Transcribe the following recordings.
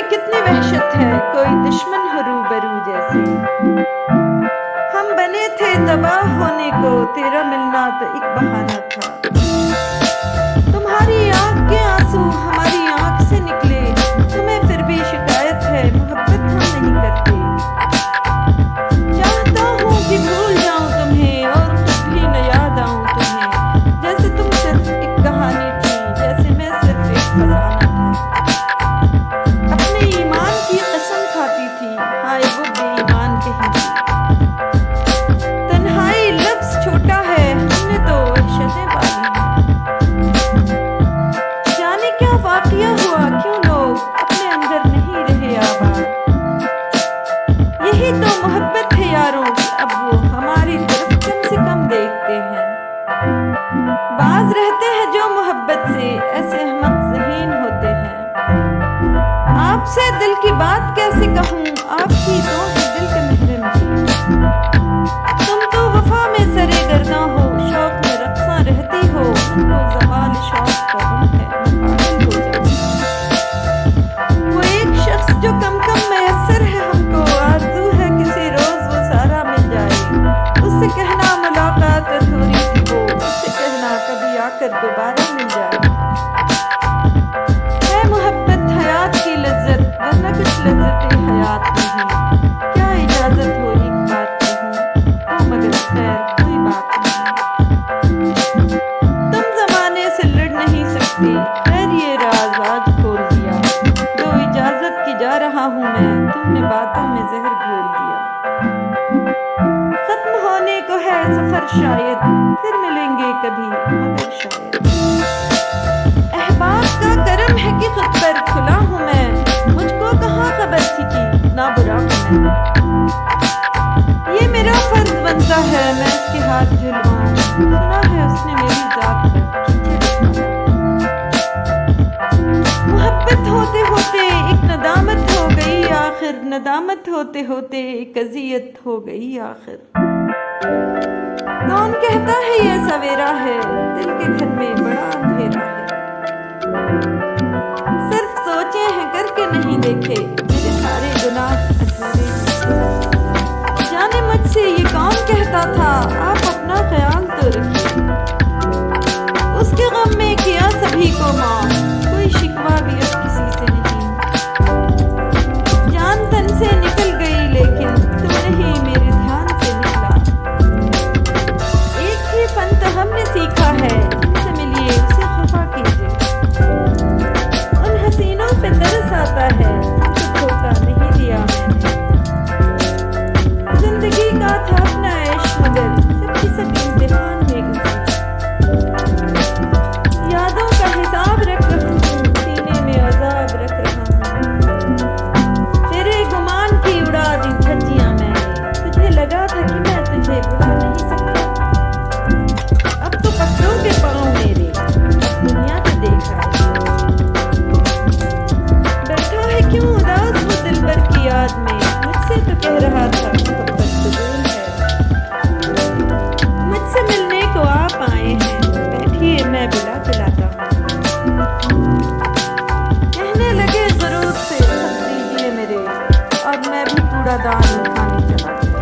में कितनी वहशत है, कोई दुश्मन हो रूबरू जैसे। हम बने थे तबाह होने को, तेरा मिलना तो एक बहाना था। तुम्हारी आंख के आंसू हमारी आंख से निकले, तुम्हें फिर भी शिकायत है, मोहब्बत हम नहीं करते। चाहता हूँ कि भूल जाऊं तुम्हें और खुद भी न याद आऊं तुम्हें, जैसे तुम सिर्फ एक कहानी थी, जैसे मैं सिर्फ एक फसाना था। अपने ईमान की कसम खाती थी, हाय वो बेईमान कहीं थी। तन्हाई लफ्ज छोटा है, हमने तो वहशतें पाली हैं। जाने क्या वाकया हुआ, क्यों लोग अपने अंदर नहीं रहे आबाद। यही तो मोहब्बत है यारों, अब वो हमारी तरफ कम से कम देखते हैं। बाज रहते हैं जो मोहब्बत से, ऐसे अहमक ज़हीन होते हैं। आपसे दिल की बात कैसे कहूँ, आपकी तो है दिल के महरम जी। तुम तो वफा में सरे गर्दां हो, शौक में रक्सां रहती हो। मुझको ज़वाल शौक का गम है, मैं पागल हो जाऊँ। वो एक शख्स जो कम कम मैसर है हमको, आरज़ू है किसी रोज़ वो सारा मिल जाए। उससे कहना मुलाकात अधूरी थी वो, उससे कहना कभी आकर दोबारा मिल जाए। है मोहब्बत हयात की लज्जत, वरना कुछ लज्जतें हयात नहीं। क्या इजाजत हो एक बात नहीं, हो मगर खैर कोई बात नहीं। तुम जमाने से लड़ नहीं सकते, खैर ये राज आज खोल दिया। जो इजाजत की जा रहा हूँ मैं, तुमने बातों में जहर घोल दिया। खत्म होने को है सफर शायद, फिर मिलेंगे कभी मगर शायद। अहबाब का करम है कि खुद पर खुला हूँ मैं, मुझको कहाँ खबर थी कि ना बुरा हूँ मैं। ये मेरा फर्ज बनता है मैं उसके हाथ धुलवाऊं, सुना है उसने मेरी जात पर कीचड़ उछाला। मोहब्बत होते होते एक नदामत हो गई आखिर, नदामत होते होते एक अज़ियत हो गई आखिर। कौन कहता है ये सवेरा है, दिल के घर में बड़ा अंधेरा है। सिर्फ सोचे हैं करके नहीं देखे, मेरे सारे गुनाह अधूरे हैं। जाने मुझसे ये कौन कहता था, आप अपना ख्याल तो रखिए। उसके गम में किया सभी को माफ, कोई शिकवा भी अब किसी से नहीं। जान तन से निकल गई लेकिन तुम नहीं मेरे ध्यान से निकला। एक ही फन तो हमने सीखा है, जिनसे मिलिए उसे खफा कीजिए। उन हसीनों पे तरस आता है, जिनको धोखा नहीं दिया मैंने। जिंदगी का था अपना ऐश मगर सबकी सब इम्तिहान में गुजरी। यादों का हिसाब रख रहा हूँ, सीने में अजाब रख रहा हूँ। तेरे गुमान की उड़ा दी धज्जियां मैंने, तुझे लगा था कि मैं तुझे बुला नहीं सकता। अब तो पत्थरों के पाँव मेरे, अब दुनिया को देखा है। बैठा है क्यों उदास वो दिलबर की याद में, मुझसे तो कह रहा था मोहब्बत फजूल है। मुझसे मिलने को आप आए हैं, बैठिए मैं बुला दिलाता हूँ। कहने लगे जरूर से खत दीजिए मेरे, और मैं भी कूड़ादान उठाने चला गया।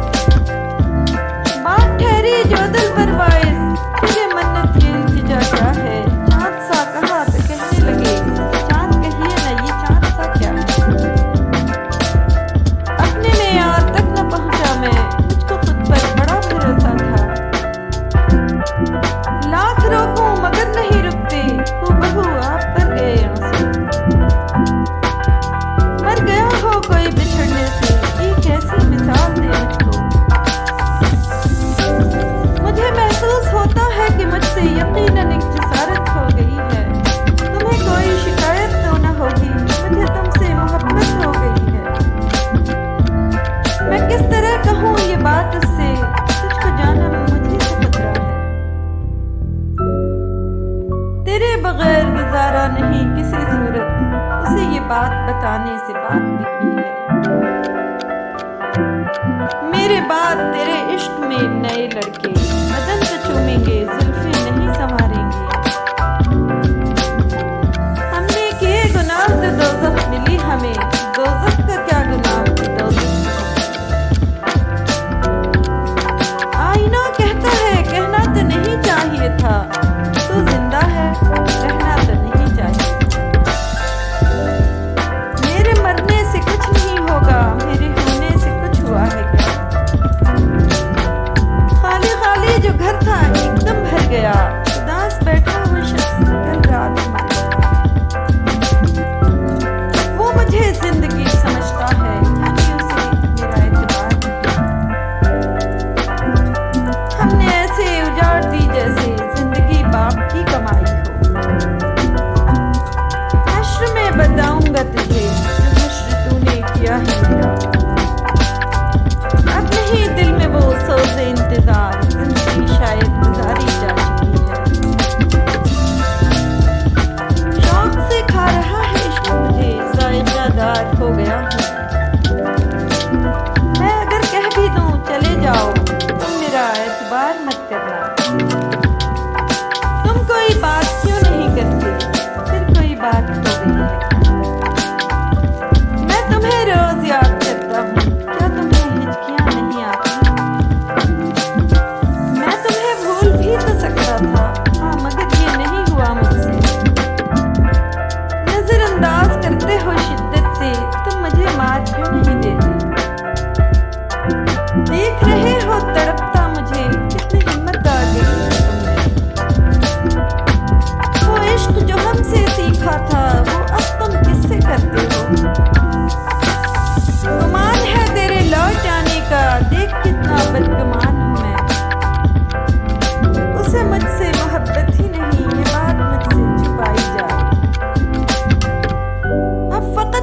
बात ठहरी जो दिल पर वाइज, तुझे मन्नत ये इल्तिजा क्या है। चाँद सा कहा तो कहने लगे, चाँद कहिए ना ये चाँद सा क्या है। अपने मेयार तक न पहुँचा मैं, मुझको खुद पर बड़ा भरोसा था। लाख रोकूं मगर नहीं रुकते, हूबहू आप पर गए आंसू। मर गया हो कोई बिछड़ने से, एक ऐसी मिसाल दे मुझको। मुझे महसूस होता है कि मुझसे यकीनन एक जसारत हो गई है। तुम्हें कोई शिकायत तो न होगी, मुझे तुमसे मोहब्बत हो गई है। मैं किस तरह कहूँ ये बात उससे, तुझको जाना मुझे से खतरा है। तेरे बगैर गुजारा नहीं किसी सूरत, उसे ये बात बताने से बात बिगड़ी है। मेरे बाद तेरे इश्क में नए लड़के, बदन तो चूमेंगे जुल्फे नहीं संवारेंगे। हमने किए गुनाह तो दोज़ख मिली हमें,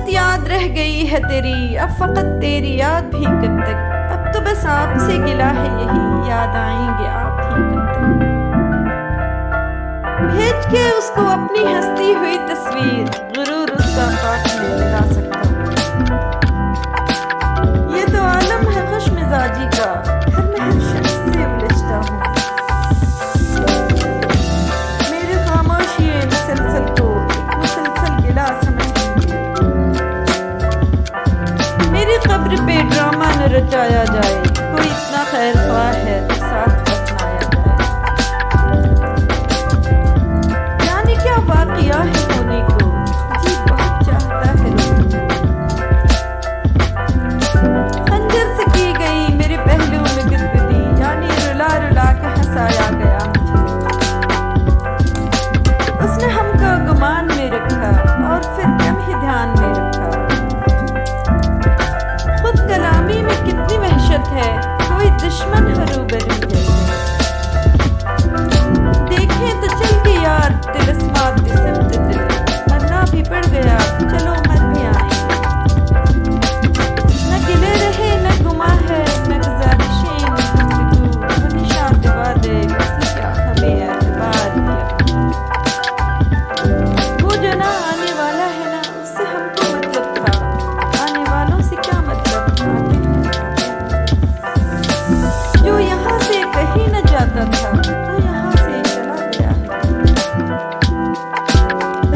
बहुत याद रह गई है तेरी, अब फकत तेरी याद भी कब तक। अब तो बस आपसे गिला है यही, याद आएंगे आप ही कब तक। भेज के उसको अपनी हंसती हुई तस्वीर, गुरूर उसका काट में मिला सकता हूँ। ये तो आलम है खुश मिजाजी का, हर मैं हर शख्स से उलझता हूँ। मेरे खामोशी मुसलसल को एक मुसलसल गिला समझ लीजिए। मेरी कब्र पे ड्रामा न रचाया जाए, कोई इतना खैर ख्वाह है तो साथ दफनाया जाए। जाने क्या वाक़िया है होने को, जी बहुत चाहता है रोने। खंजर से की गई मेरे पहलू में गुदगुदी, यानी रुला रुला के हंसाया गया मुझे। उसने हमको गुमान में रखा और फिर कम ही ध्यान में रखा। खुद कलामी में कितनी वहशत है, कोई दुश्मन है रूबरू जैसे। देखें तो चल के यार तिलस्मात सिमत दिल, मरना भी पड़ गया तो चलो मर भी आएंगे। न गिले रहे न गुमा है, न गुजारिशें न गुफ्तगू, वो निशान दिवा दे उसने क्या हमें एतबार दिया। वो जो ना आने वाला है ना, उससे हमको मतलब था, आने वालों से क्या मतलब। आते हैं जो यहाँ से कहीं न जाता था, वो यहाँ से चला गया है।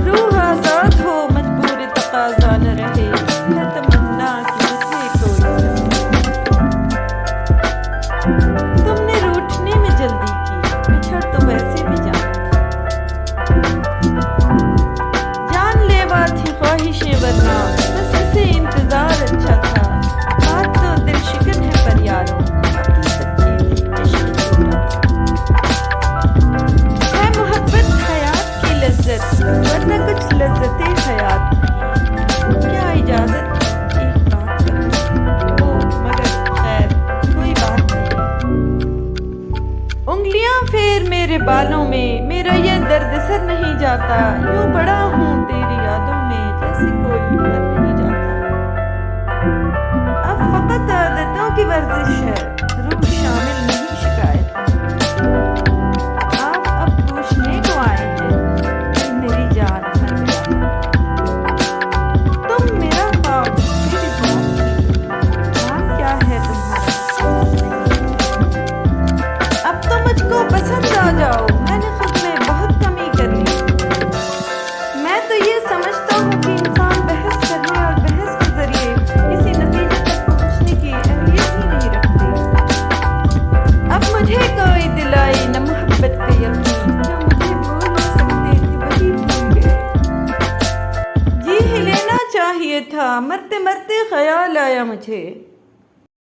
रूह आजाद हो मजबूर तकाजा न रहे, है तमन्ना कि मुझे कोई रहे। तुमने रूठने में जल्दी की, बिछड़ तो वैसे भी जाना था। जानलेवा थी ख्वाहिशें वरना, बस इसे इंतजार अच्छा था। बात तो दिल शिकन है पर यारों, अपनी सच्ची थी इश्क झूठा था। है मोहब्बत हयात की लज्जत, वरना कुछ लज्जतें हयात नहीं। क्या इजाजत थी एक बात कहूं, ओ मगर खैर कोई बात नहीं। उंगलियां फेर मेरे बालों में, मेरा ये दर्द सर नहीं जाता। यूं बड़ा हूँ तेरी यादों में, जैसे कोई मर नहीं जाता। अब फकत आदतों की वर्जिश है, रूह शामिल नहीं शिकायत में। आप अब पूछने को आए हैं मेरी जान न गया। तुम मेरा ख्वाब मेरी जान की, नाम क्या है तुम्हारा अब तो मुझको पसंद आ जाओ, मैंने खुद में बहुत कमी कर ली। मैं तो ये समझता हूँ कि इंसान बहस करने और बहस के जरिए किसी नतीजे तक पहुँचने की अहलियत ही नहीं रखती। अब मुझे कोई दिलाई न मोहब्बत का यकीन, जो मुझे भूल न सकते थे वही भूल गए। जी ही लेना चाहिए था, मरते मरते ख्याल आया मुझे।